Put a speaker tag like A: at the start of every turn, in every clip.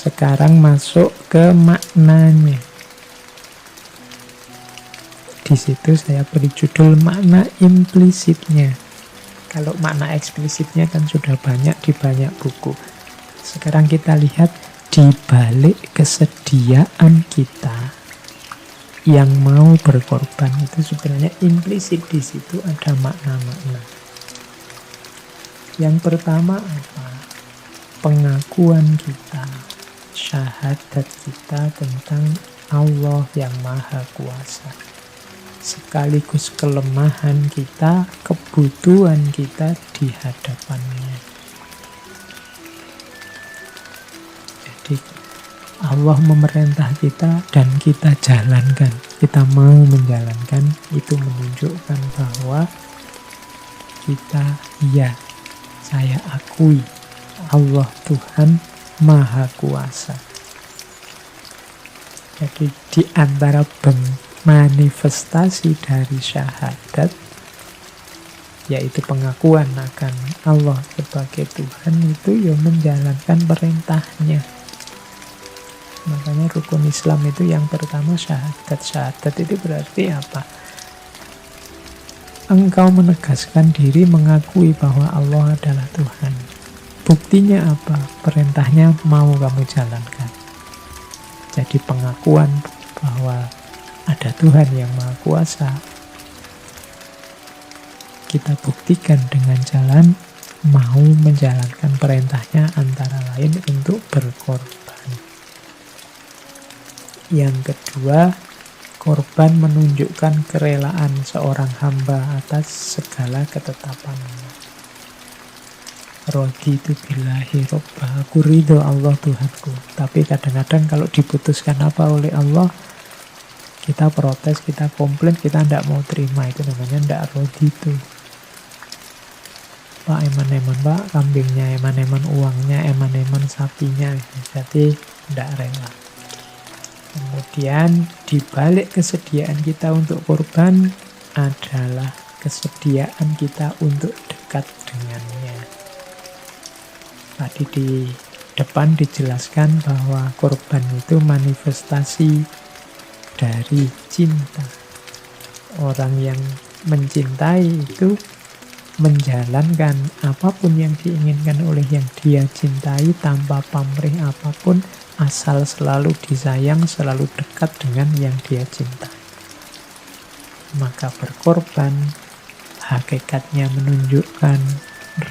A: Sekarang masuk ke maknanya. Di situ saya beri judul makna implisitnya. Kalau makna eksplisitnya kan sudah banyak di banyak buku. Sekarang kita lihat di balik kesediaan kita yang mau berkorban itu sebenarnya implisit, di situ ada makna-makna. Yang pertama apa? Pengakuan kita, syahadat kita tentang Allah yang Maha Kuasa. Sekaligus kelemahan kita, kebutuhan kita di hadapannya. Jadi Allah memerintah kita dan kita jalankan. Kita mau menjalankan, itu menunjukkan bahwa kita, ya, saya akui Allah Tuhan Maha Kuasa. Jadi di antara manifestasi dari syahadat, yaitu pengakuan akan Allah sebagai Tuhan, itu ya menjalankan perintahnya. Makanya rukun Islam itu yang pertama syahadat. Syahadat itu berarti apa? Engkau menegaskan diri, mengakui bahwa Allah adalah Tuhan. Buktinya apa? Perintahnya mau kamu jalankan. Jadi pengakuan bahwa ada Tuhan yang Maha Kuasa, kita buktikan dengan jalan mau menjalankan perintahnya, antara lain untuk berkorban. Yang kedua, korban menunjukkan kerelaan seorang hamba atas segala ketetapannya. Raditu billahi robba, aku ridho Allah Tuhanku. Tapi kadang-kadang kalau diputuskan apa oleh Allah, kita protes, kita komplain, kita tidak mau terima. Itu namanya tidak raditu. Pak, eman-eman Pak, kambingnya, eman-eman uangnya, eman-eman sapinya. Jadi tidak rela. Kemudian dibalik kesediaan kita untuk korban adalah kesediaan kita untuk dekat dengannya. Tadi di depan dijelaskan bahwa korban itu manifestasi dari cinta. Orang yang mencintai itu menjalankan apapun yang diinginkan oleh yang dia cintai tanpa pamrih apapun, asal selalu disayang, selalu dekat dengan yang dia cintai. Maka berkorban hakikatnya menunjukkan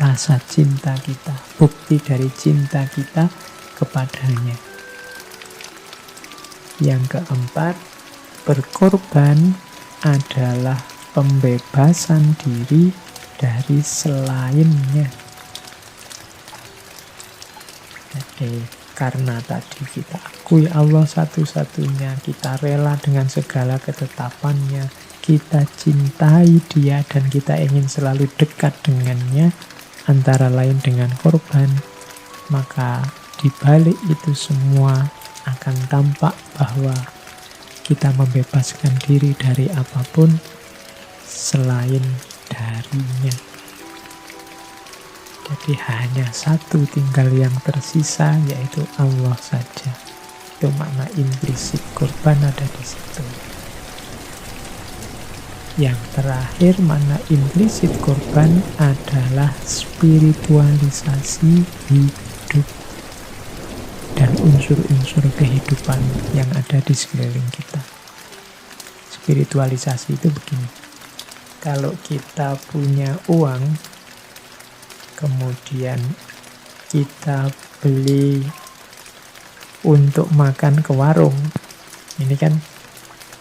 A: rasa cinta kita, bukti dari cinta kita kepadanya. Yang keempat, berkorban adalah pembebasan diri dari selainnya. Jadi karena tadi kita akui Allah satu-satunya, kita rela dengan segala ketetapannya, kita cintai Dia dan kita ingin selalu dekat dengannya, antara lain dengan korban, maka di balik itu semua akan tampak bahwa kita membebaskan diri dari apapun selain darinya. Jadi hanya satu tinggal yang tersisa, yaitu Allah saja. Itu makna implisit korban ada di situ. Yang terakhir, makna implisit korban adalah spiritualisasi hidup dan unsur-unsur kehidupan yang ada di sekeliling kita. Spiritualisasi itu begini. Kalau kita punya uang, kemudian kita beli untuk makan ke warung, ini kan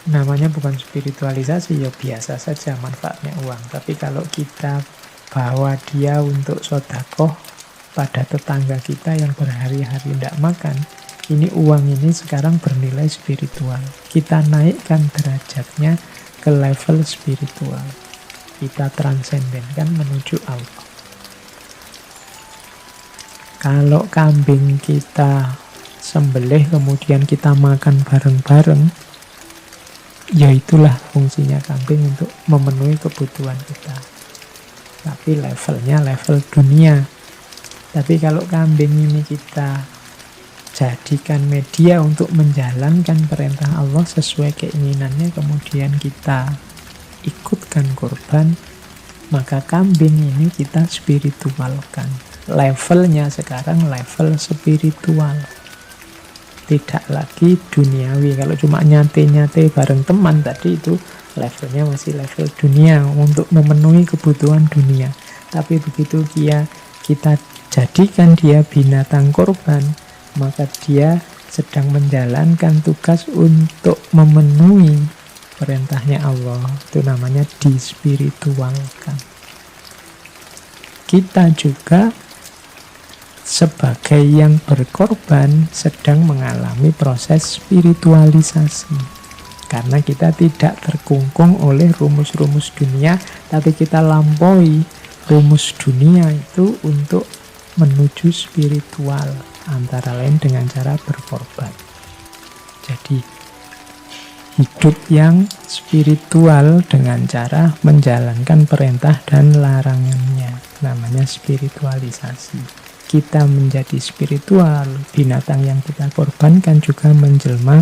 A: namanya bukan spiritualisasi, ya biasa saja manfaatnya uang. Tapi kalau kita bawa dia untuk sedekah pada tetangga kita yang berhari-hari tidak makan, ini uang ini sekarang bernilai spiritual. Kita naikkan derajatnya ke level spiritual. Kita transendenkan menuju Allah. Kalau kambing kita sembelih kemudian kita makan bareng-bareng, ya itulah fungsinya kambing untuk memenuhi kebutuhan kita. Tapi levelnya level dunia. Tapi kalau kambing ini kita jadikan media untuk menjalankan perintah Allah sesuai keinginannya, kemudian kita ikutkan kurban, maka kambing ini kita spiritualkan. Levelnya sekarang level spiritual, tidak lagi duniawi. Kalau cuma nyate-nyate bareng teman tadi, itu levelnya masih level dunia untuk memenuhi kebutuhan dunia. Tapi begitu kita jadikan dia binatang kurban, maka dia sedang menjalankan tugas untuk memenuhi perintahnya Allah. Itu namanya dispiritualkan. Kita juga sebagai yang berkorban sedang mengalami proses spiritualisasi. Karena kita tidak terkungkung oleh rumus-rumus dunia, tapi kita lampaui rumus dunia itu untuk menuju spiritual, antara lain dengan cara berkorban. Jadi hidup yang spiritual dengan cara menjalankan perintah dan larangannya, namanya spiritualisasi. Kita menjadi spiritual, binatang yang kita korbankan juga menjelma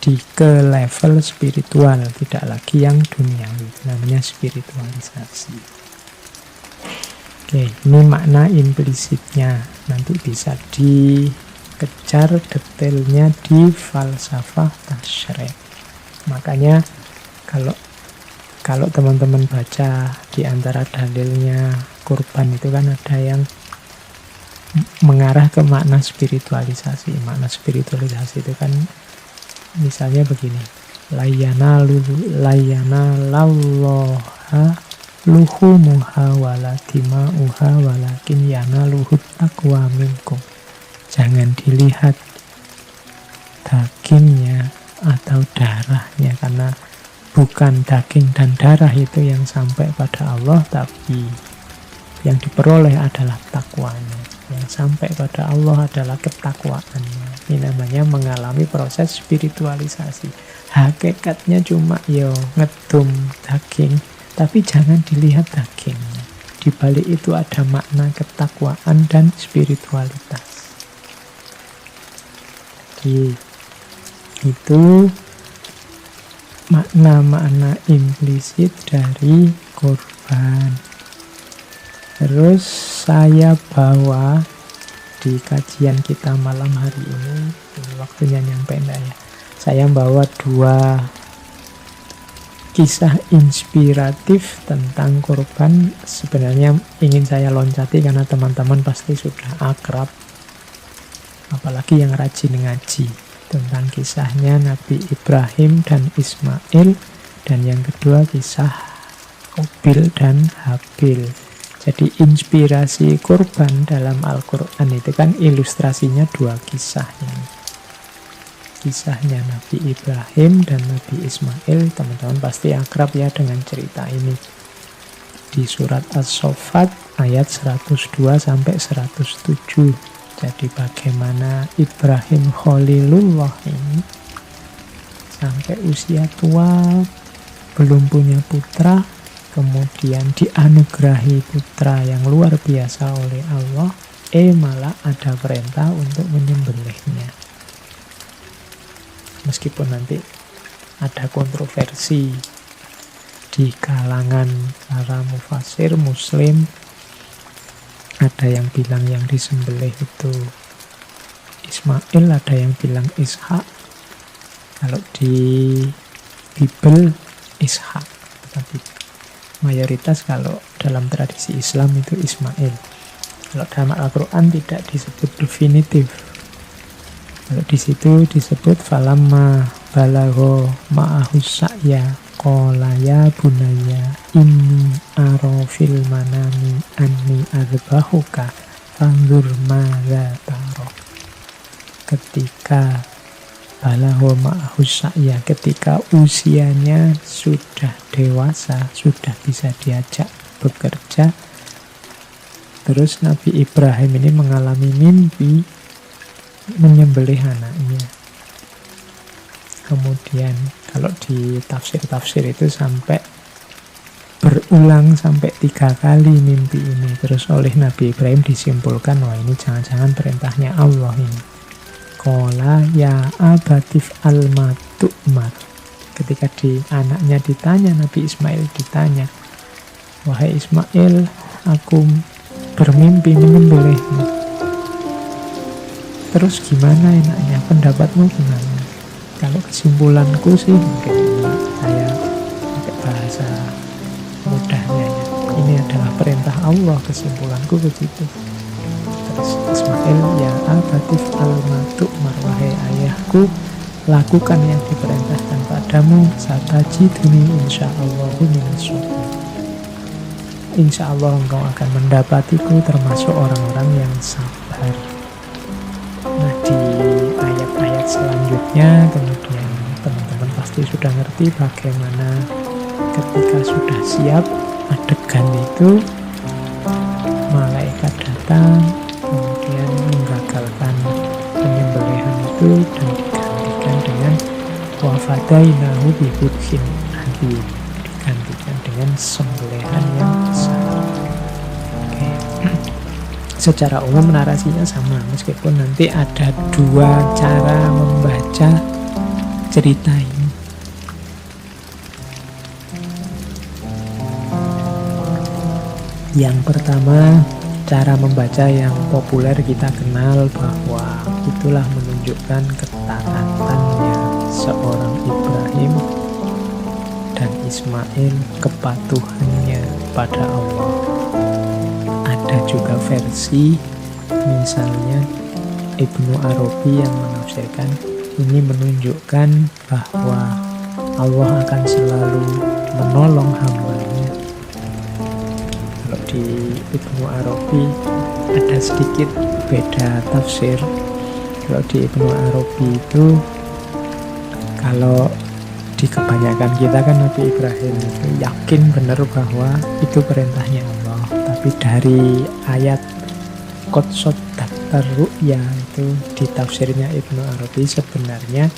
A: ke level spiritual, tidak lagi yang duniawi, namanya spiritualisasi. Oke, ini makna implisitnya. Nanti bisa dikejar detailnya di falsafah tasyrik. Makanya kalau teman-teman baca di antara dalilnya kurban itu kan ada yang mengarah ke makna spiritualisasi. Makna spiritualisasi itu kan misalnya begini. Layana lallaha luhumuha wala dima'uha walakin yanaluhut taqwa minkum. Jangan dilihat dagingnya atau darahnya, karena bukan daging dan darah itu yang sampai pada Allah, tapi yang diperoleh adalah takwanya. Yang sampai pada Allah adalah ketakwaannya. Ini namanya mengalami proses spiritualisasi. Hakikatnya cuma ngedum daging, tapi jangan dilihat dagingnya. Di balik itu ada makna ketakwaan dan spiritualitas. Jadi itu makna-makna implisit dari kurban. Terus saya bawa di kajian kita malam hari ini waktunya nyampe enggak ya? Saya bawa 2 kisah inspiratif tentang kurban. Sebenarnya ingin saya loncati karena teman-teman pasti sudah akrab, apalagi yang rajin ngaji, tentang kisahnya Nabi Ibrahim dan Ismail, dan yang kedua kisah Qabil dan Habil. Jadi inspirasi kurban dalam Al-Quran itu kan ilustrasinya 2 kisah ini. Kisahnya Nabi Ibrahim dan Nabi Ismail, teman-teman pasti akrab ya dengan cerita ini. Di surat As-Saffat ayat 102 sampai 107. Jadi bagaimana Ibrahim Khalilullah ini sampai usia tua belum punya putra, kemudian dianugerahi putra yang luar biasa oleh Allah, malah ada perintah untuk menyembelihnya. Meskipun nanti ada kontroversi di kalangan para mufasir muslim, ada yang bilang yang disembelih itu Ismail, ada yang bilang Ishak. Kalau di Bible Ishak, tapi mayoritas kalau dalam tradisi Islam itu Ismail. Kalau dalam Al-Quran tidak disebut definitif. Kalau di situ disebut falamma balagho ma'ahus sa'ya qala ya bunayya inni ara fil manami anni adzbahuka fanzur madza tara. Ketika balagho ma'ahus sa'ya, ketika usianya sudah dewasa, sudah bisa diajak bekerja, terus Nabi Ibrahim ini mengalami mimpi menyembelih anaknya. Kemudian kalau di tafsir-tafsir itu sampai berulang sampai 3 kali mimpi ini. Terus oleh Nabi Ibrahim disimpulkan, wah ini jangan-jangan perintahnya Allah ini. Kola ya abatif al-matu'mar. Ketika anaknya ditanya, Nabi Ismail ditanya, wahai Ismail, aku bermimpi menyembelihmu. Terus gimana enaknya? Pendapatmu gimana? Kalau kesimpulanku sih, mungkin saya pakai bahasa mudahnya ya. Ini adalah perintah Allah, kesimpulanku begitu. Terus Ismail, ya abatif al-matu'mar, wahai ayahku, lakukan yang diperintahkan padamu, satajiduni insya'allahu minasyolihin. Insya Allah engkau akan mendapatiku termasuk orang-orang yang sabar. Nah, di ayat-ayat selanjutnya kemudian teman-teman pasti sudah ngerti bagaimana ketika sudah siap adegan itu, malaikat datang kemudian menggagalkan penyembelihan itu dan digantikan dengan wafadainahu bidubhin adzim, digantikan dengan sembelihan yang besar. Oke. Secara umum narasinya sama, meskipun nanti ada dua cara membaca cerita ini. Yang pertama, cara membaca yang populer kita kenal bahwa itulah menunjukkan ketaatannya seorang Ibrahim dan Ismail, kepatuhannya pada Allah. Ada juga versi, misalnya Ibnu Arabi yang menafsirkan ini menunjukkan bahwa Allah akan selalu menolong hambanya. Kalau di Ibnu Arabi ada sedikit beda tafsir. Kalau di Ibnu Arabi itu, kalau di kebanyakan kita kan Nabi Ibrahim itu yakin benar bahwa itu perintahnya Allah. Tapi dari ayat Qad shaddaqtar ru'ya itu di tafsirnya Ibnu Arabi, sebenarnya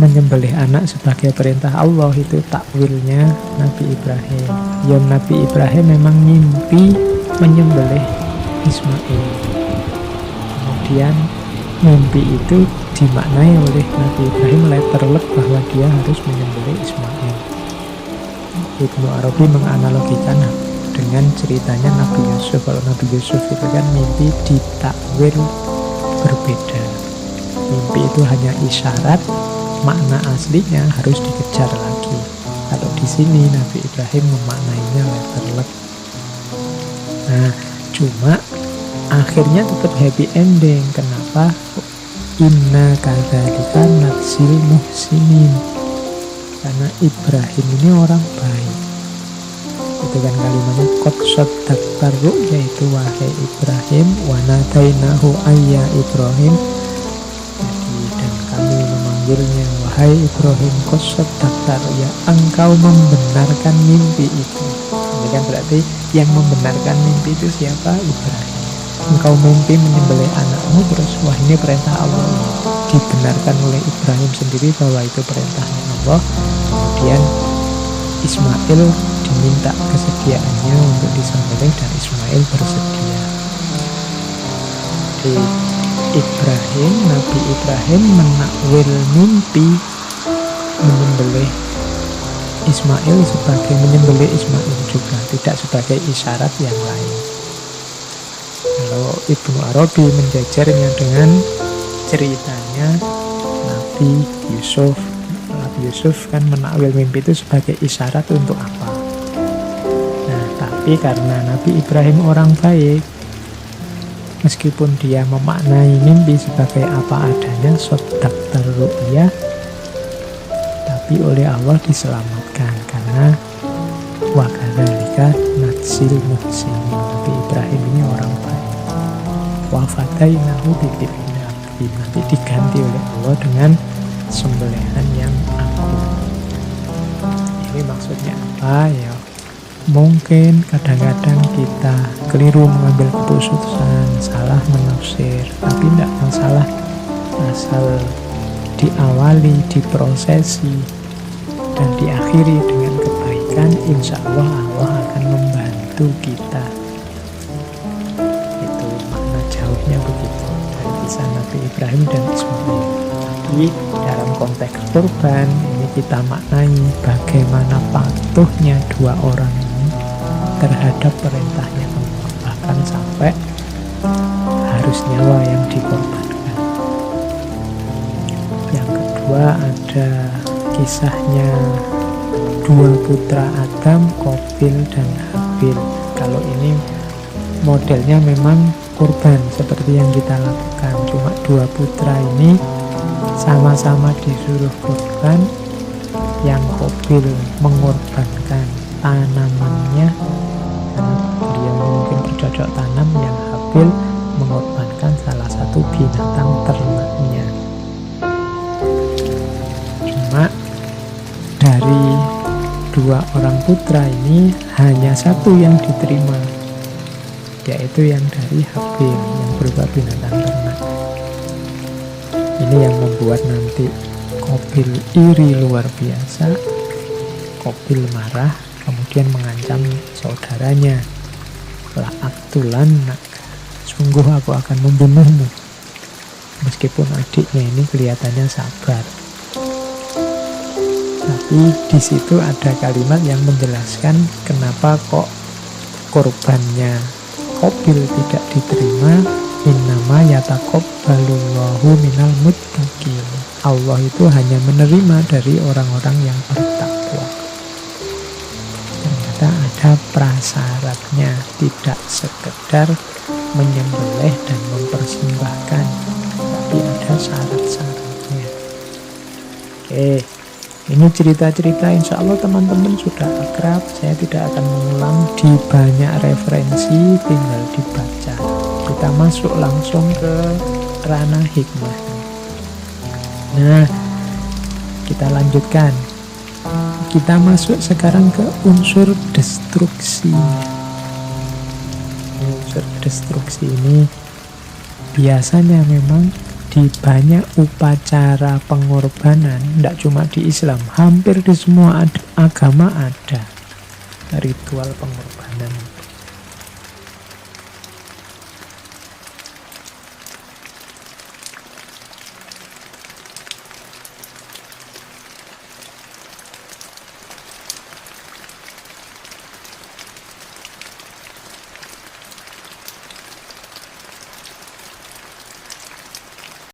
A: menyembelih anak sebagai perintah Allah itu takwilnya Nabi Ibrahim. Ya, Nabi Ibrahim memang mimpi menyembelih Ismail. Kemudian mimpi itu dimaknai oleh Nabi Ibrahim letterlek bahwa dia harus menyembelih Ismail. Ibnu Arabi menganalogikan dengan ceritanya Nabi Yusuf. Kalau Nabi Yusuf itu kan mimpi ditakwil berbeda. Mimpi itu hanya isyarat, makna aslinya harus dikejar lagi. Kalau di sini Nabi Ibrahim memaknainya letterlek. Nah, cuma akhirnya tetap happy ending. Kenapa? Inna kadzalika natsil muhsinin. Karena Ibrahim ini orang baik. Itu kan kalimatnya qad shaddaqtar ru'ya, yaitu wahai Ibrahim, wa nadainahu ayya Ibrahim. Jadi dan kami memanggilnya wahai Ibrahim, qad shaddaqtar ru'ya, engkau membenarkan mimpi itu. Ini kan berarti yang membenarkan mimpi itu siapa? Ibrahim. Engkau mimpi menyembelih anakmu, terus wah ini perintah Allah. Dibenarkan oleh Ibrahim sendiri bahwa itu perintahnya Allah. Kemudian Ismail diminta kesediaannya untuk disembelih dan Ismail bersedia. Di Ibrahim, Nabi Ibrahim menakwil mimpi menyembelih Ismail sebagai menyembelih Ismail juga, tidak sebagai isyarat yang lain. Kalau Ibnu Arabi menjajarnya dengan ceritanya Nabi Yusuf. Nabi Yusuf kan menakwil mimpi itu sebagai isyarat untuk apa. Nah, tapi karena Nabi Ibrahim orang baik, meskipun dia memaknai mimpi sebagai apa adanya, shaddaqtar ru'ya, tapi oleh Allah diselamatkan karena wa kadzalika natsil muhsinin. Nabi Ibrahim ini orang baik. Wa fadainahu bidibhin adzim, nanti diganti oleh Allah dengan sembelihan yang agung. Ini maksudnya apa ya? Mungkin kadang-kadang kita keliru mengambil keputusan, salah menafsir, tapi tidak masalah asal diawali, diprosesi, dan diakhiri dengan kebaikan. Insya Allah Allah akan membantu kita. Itu makna jauhnya begitu. Dari kisah Nabi Ibrahim dan Ismail. Tapi dalam konteks kurban ini kita maknai bagaimana patuhnya dua orang ini terhadap perintahnya Allah, bahkan sampai harus nyawa yang dikorbankan. Yang kedua ada kisahnya dua putra Adam, Qabil dan Habil. Kalau ini modelnya memang kurban seperti yang kita lakukan, cuma dua putra ini sama-sama disuruh kurban. Yang Qabil mengorbankan tanamannya karena beliau mungkin bercocok tanam, yang Habil mengorbankan salah satu binatang ternaknya. Cuma dari dua orang putra ini hanya satu yang diterima, yaitu yang dari Habil yang berupa binatang ternak. Ini yang membuat nanti Qabil iri luar biasa. Qabil marah, kemudian mengancam saudaranya, la aqtulannak, sungguh aku akan membunuhmu. Meskipun adiknya ini kelihatannya sabar, tapi di situ ada kalimat yang menjelaskan kenapa kok korbannya Qabil tidak diterima. Innama yataqabbalullahu minal muttaqin. Allah itu hanya menerima dari orang-orang yang bertakwa. Ternyata ada prasyaratnya, tidak sekedar menyembelih dan mempersembahkan, tapi ada syarat-syaratnya. Oke, ini cerita-cerita insya Allah teman-teman sudah akrab. Saya tidak akan mengulang, di banyak referensi, tinggal dibaca. Kita masuk langsung ke ranah hikmah. Nah, kita lanjutkan. Kita masuk sekarang ke unsur destruksi. Unsur destruksi ini biasanya memang di banyak upacara pengorbanan, tidak cuma di Islam, hampir di semua agama ada ritual pengorbanan.